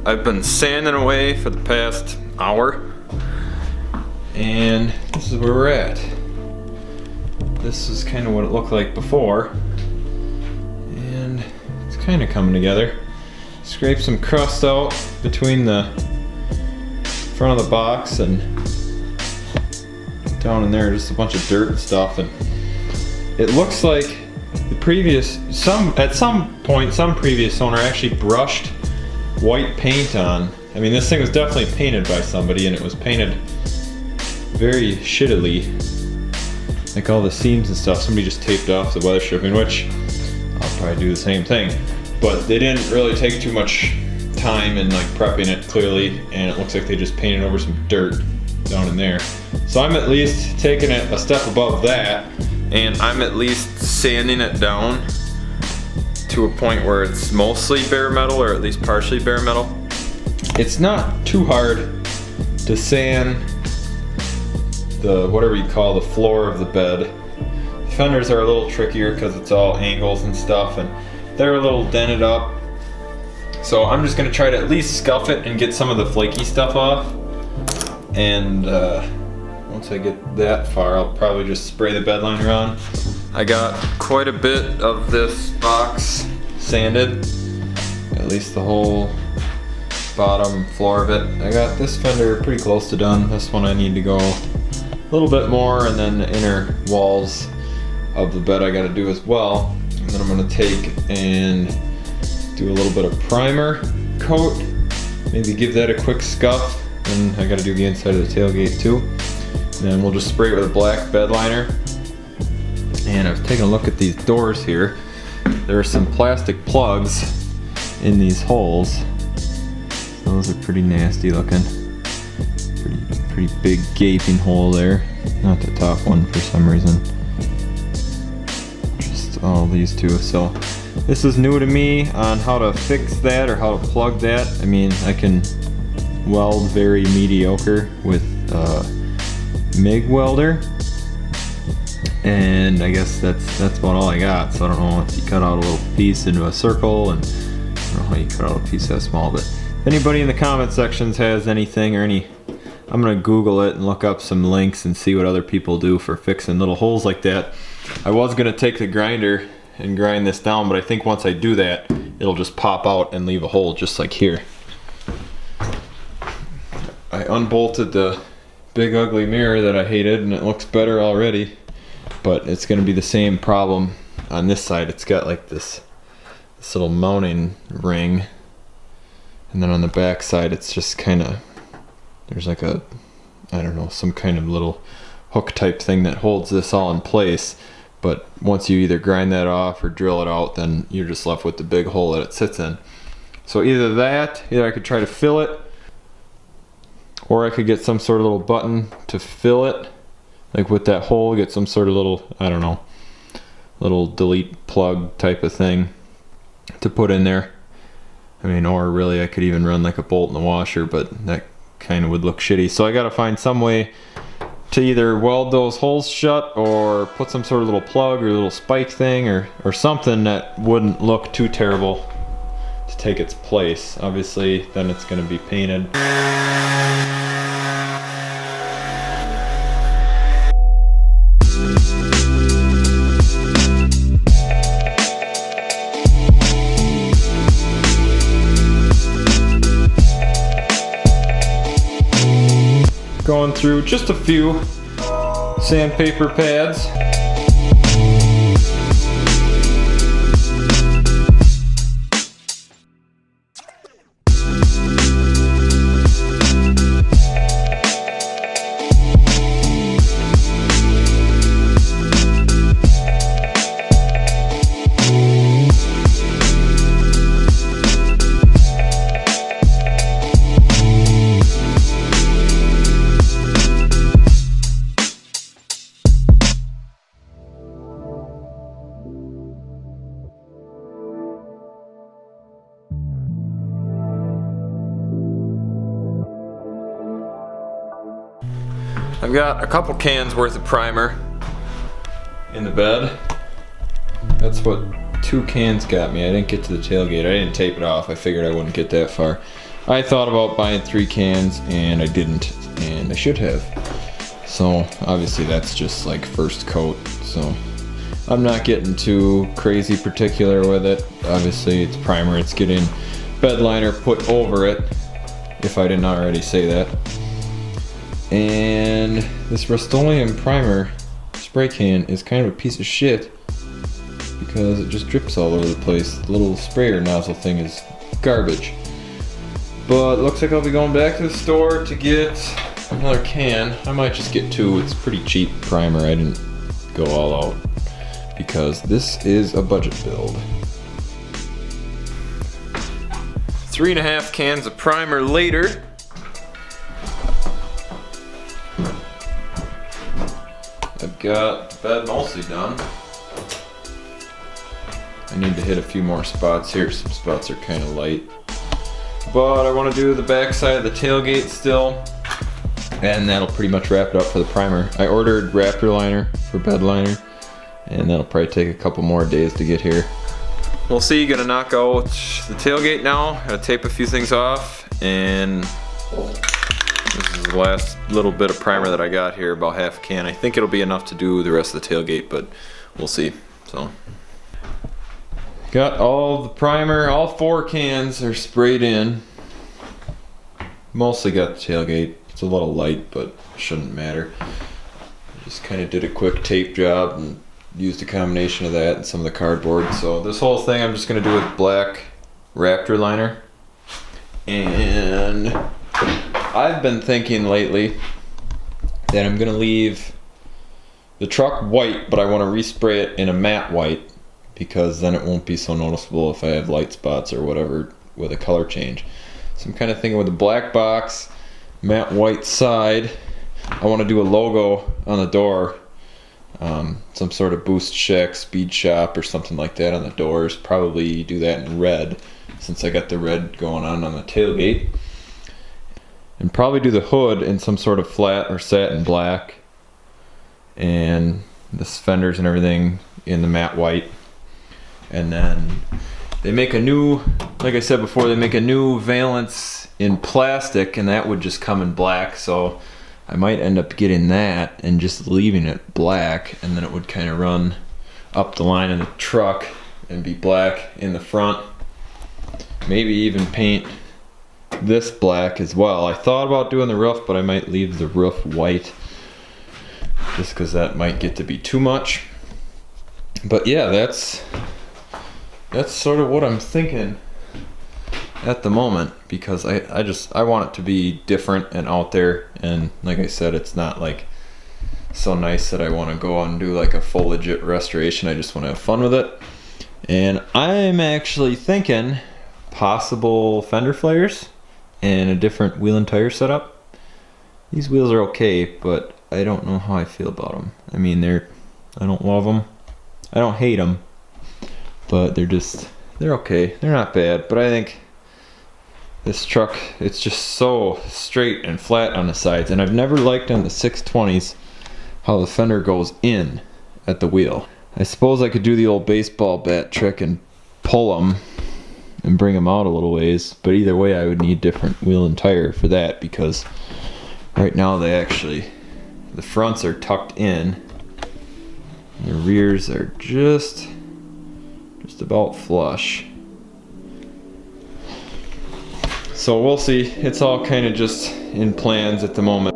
I've been sanding away for the past hour, and this is where we're at. This is kind of what it looked like before, and it's kind of coming together. Scrape some crust out between the front of the box and down in there, just a bunch of dirt and stuff, and it looks like the previous, at some point, some previous owner actually brushed white paint on. I mean, this thing was definitely painted by somebody, and it was painted very shittily. Like all the seams and stuff, somebody just taped off the weather stripping, which I'll probably do the same thing. But they didn't really take too much time in like prepping it clearly, and it looks like they just painted over some dirt down in there. So I'm at least taking it a step above that, and I'm at least sanding it down to a point where it's mostly bare metal, or at least partially bare metal. It's not too hard to sand the, whatever you call the floor of the bed. The fenders are a little trickier because it's all angles and stuff, and they're a little dented up. So I'm just gonna try to at least scuff it and get some of the flaky stuff off. And once I get that far, I'll probably just spray the bed liner on. I got quite a bit of this box sanded, at least the whole bottom floor of it. I got this fender pretty close to done. This one I need to go a little bit more, and then the inner walls of the bed I gotta do as well. And then I'm gonna take and do a little bit of primer coat, maybe give that a quick scuff, and I gotta do the inside of the tailgate too. And then we'll just spray it with a black bed liner. And I've taken a look at these doors here. There are some plastic plugs in these holes. Those are pretty nasty looking. Pretty big gaping hole there. Not the top one for some reason. Just all these two. So this is new to me on how to fix that or how to plug that. I mean, I can weld very mediocre with MIG welder, and I guess that's about all I got. So I don't know if you cut out a little piece into a circle, and I don't know how you cut out a piece that small. But if anybody in the comment sections has anything or any, I'm gonna Google it and look up some links and see what other people do for fixing little holes like that. I was gonna take the grinder and grind this down, but I think once I do that, it'll just pop out and leave a hole just like here. I unbolted the big ugly mirror that I hated, and it looks better already, but it's gonna be the same problem on this side. It's got like this little mounting ring, and then on the back side it's just kind of, there's like a, I don't know, some kind of little hook type thing that holds this all in place. But once you either grind that off or drill it out, then you're just left with the big hole that it sits in. So either I could try to fill it, or I could get some sort of little button to fill it, like with that hole, get some sort of little, I don't know, little delete plug type of thing to put in there. I mean, or really I could even run like a bolt in the washer, but that kind of would look shitty. So I gotta find some way to either weld those holes shut or put some sort of little plug or little spike thing or something that wouldn't look too terrible to take its place. Obviously, then it's gonna be painted. Going through just a few sandpaper pads. I've got a couple cans worth of primer in the bed. That's what 2 cans got me. I didn't get to the tailgate. I didn't tape it off. I figured I wouldn't get that far. I thought about buying 3 cans and I didn't, and I should have. So obviously that's just like first coat, so I'm not getting too crazy particular with it. Obviously it's primer, it's getting bedliner put over it, if I didn't already say that. And this Rust-Oleum primer spray can is kind of a piece of shit because it just drips all over the place. The little sprayer nozzle thing is garbage. But looks like I'll be going back to the store to get another can. I might just get 2. It's pretty cheap primer. I didn't go all out because this is a budget build. 3.5 cans of primer later. I've got the bed mostly done. I need to hit a few more spots here. Some spots are kind of light. But I want to do the back side of the tailgate still. And that'll pretty much wrap it up for the primer. I ordered Raptor liner for bed liner. And that'll probably take a couple more days to get here. We'll see, gonna knock out the tailgate now. Gotta tape a few things off. And this is the last little bit of primer that I got here, about half a can. I think it'll be enough to do the rest of the tailgate, but we'll see. So, got all the primer, all 4 cans are sprayed in. Mostly got the tailgate. It's a little light, but it shouldn't matter. Just kind of did a quick tape job and used a combination of that and some of the cardboard. So this whole thing I'm just gonna do with black Raptor liner. And I've been thinking lately that I'm gonna leave the truck white, but I want to respray it in a matte white because then it won't be so noticeable if I have light spots or whatever with a color change. So I'm kind of thinking with a black box, matte white side. I want to do a logo on the door, some sort of Boost Shack, Speed Shop or something like that on the doors. Probably do that in red since I got the red going on the tailgate. And probably do the hood in some sort of flat or satin black, and the fenders and everything in the matte white. And then they make a new, like I said before, they make a new valance in plastic, and that would just come in black. So I might end up getting that and just leaving it black, and then it would kind of run up the line of the truck and be black in the front. Maybe even paint this black as well. I thought about doing the roof, but I might leave the roof white just because that might get to be too much. But yeah, that's sort of what I'm thinking at the moment, because I want it to be different and out there. And like I said, it's not like so nice that I want to go on and do like a full legit restoration. I just want to have fun with it. And I'm actually thinking possible fender flares and a different wheel and tire setup. These wheels are okay, but I don't know how I feel about them. I mean, I don't love them. I don't hate them, but they're okay. They're not bad, but I think this truck, it's just so straight and flat on the sides, and I've never liked on the 620s how the fender goes in at the wheel. I suppose I could do the old baseball bat trick and pull them and bring them out a little ways, but either way I would need different wheel and tire for that, because right now the fronts are tucked in, and the rears are just about flush. So we'll see. It's all kind of just in plans at the moment.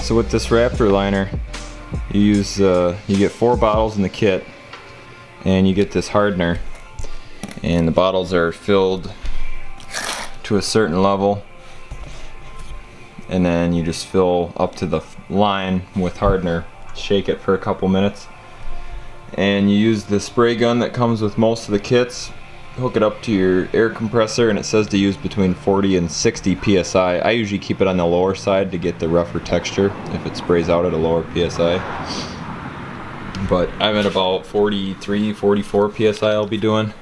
So with this Raptor liner, you get 4 bottles in the kit, and you get this hardener, and the bottles are filled to a certain level, and then you just fill up to the line with hardener, shake it for a couple minutes, and you use the spray gun that comes with most of the kits, hook it up to your air compressor, and it says to use between 40 and 60 psi. I usually keep it on the lower side to get the rougher texture if it sprays out at a lower psi, but I'm at about 43, 44 psi I'll be doing,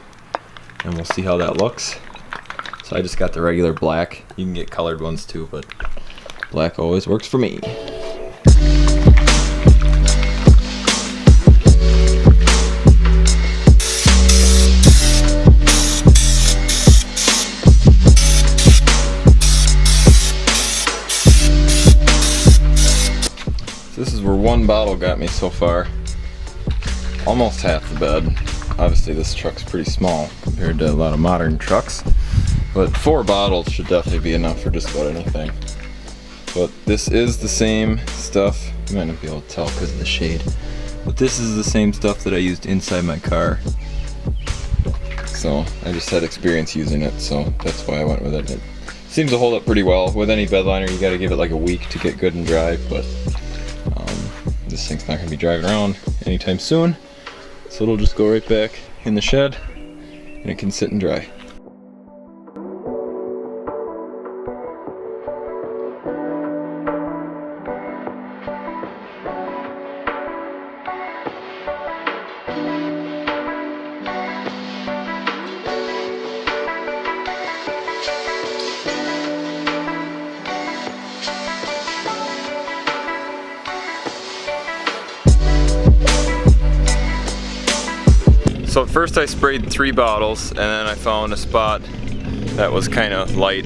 and we'll see how that looks. So I just got the regular black. You can get colored ones too, but black always works for me. This is where 1 bottle got me so far. Almost half the bed. Obviously this truck's pretty small compared to a lot of modern trucks, but 4 bottles should definitely be enough for just about anything. But this is the same stuff. You might not be able to tell because of the shade, but this is the same stuff that I used inside my car. So I just had experience using it, so that's why I went with it. It seems to hold up pretty well. With any bed liner, you got to give it like a week to get good and dry, but this thing's not going to be driving around anytime soon, so it'll just go right back in the shed and it can sit and dry. So at first I sprayed 3 bottles, and then I found a spot that was kind of light.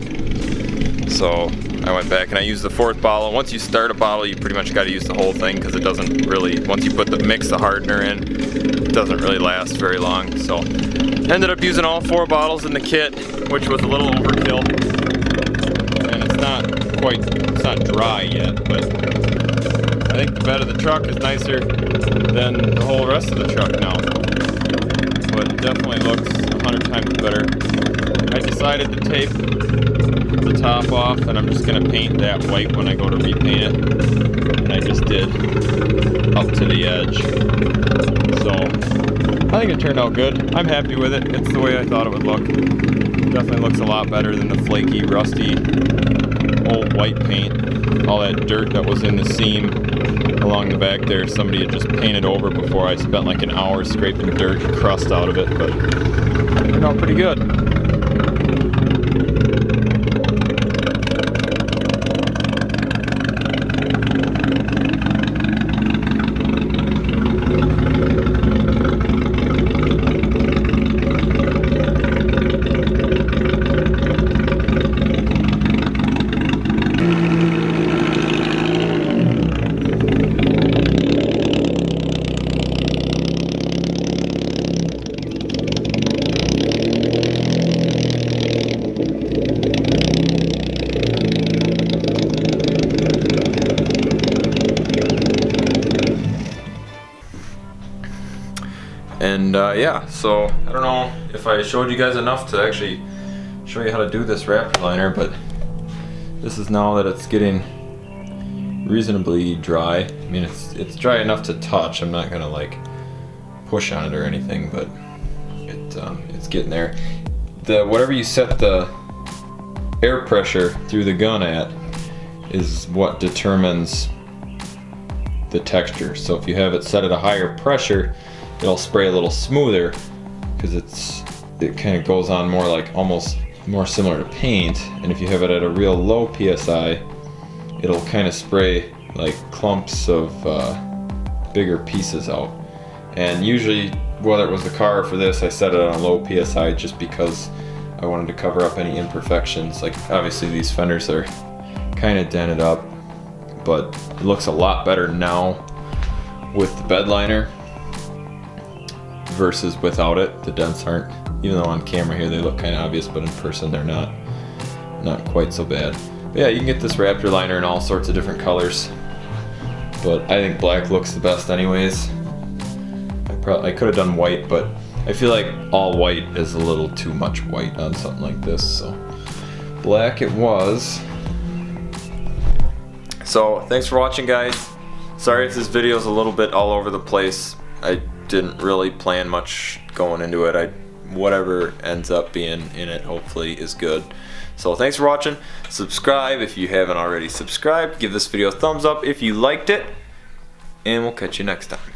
So I went back and I used the 4th bottle. Once you start a bottle, you pretty much got to use the whole thing because it doesn't really, once you put the mix of hardener in, it doesn't really last very long. So ended up using all 4 bottles in the kit, which was a little overkill. And it's not dry yet, but I think the bed of the truck is nicer than the whole rest of the truck now. But it definitely looks 100 times better. I decided to tape the top off, and I'm just going to paint that white when I go to repaint it. And I just did up to the edge. So I think it turned out good. I'm happy with it. It's the way I thought it would look. Definitely looks a lot better than the flaky, rusty, old white paint. All that dirt that was in the seam along the back there, somebody had just painted over before. I spent like an hour scraping dirt and crust out of it, but it turned out pretty good. And yeah, so I don't know if I showed you guys enough to actually show you how to do this Raptor liner, but this is now that it's getting reasonably dry. I mean, it's dry enough to touch. I'm not gonna like push on it or anything, but it's getting there. Whatever you set the air pressure through the gun at is what determines the texture. So if you have it set at a higher pressure, it'll spray a little smoother because it kind of goes on more like almost more similar to paint. And if you have it at a real low PSI, it'll kind of spray like clumps of bigger pieces out. And usually, whether it was the car or for this, I set it on a low PSI just because I wanted to cover up any imperfections. Like obviously these fenders are kind of dented up, but it looks a lot better now with the bed liner versus without it. The dents aren't, even though on camera here they look kind of obvious, but in person they're not quite so bad. But yeah, you can get this Raptor liner in all sorts of different colors. but I think black looks the best anyways. I could have done white, but I feel like all white is a little too much white on something like this, so black it was. So thanks for watching, guys. Sorry if this video is a little bit all over the place. I didn't really plan much going into it. Whatever ends up being in it hopefully is good. So thanks for watching. Subscribe if you haven't already subscribed. Give this video a thumbs up if you liked it, and we'll catch you next time.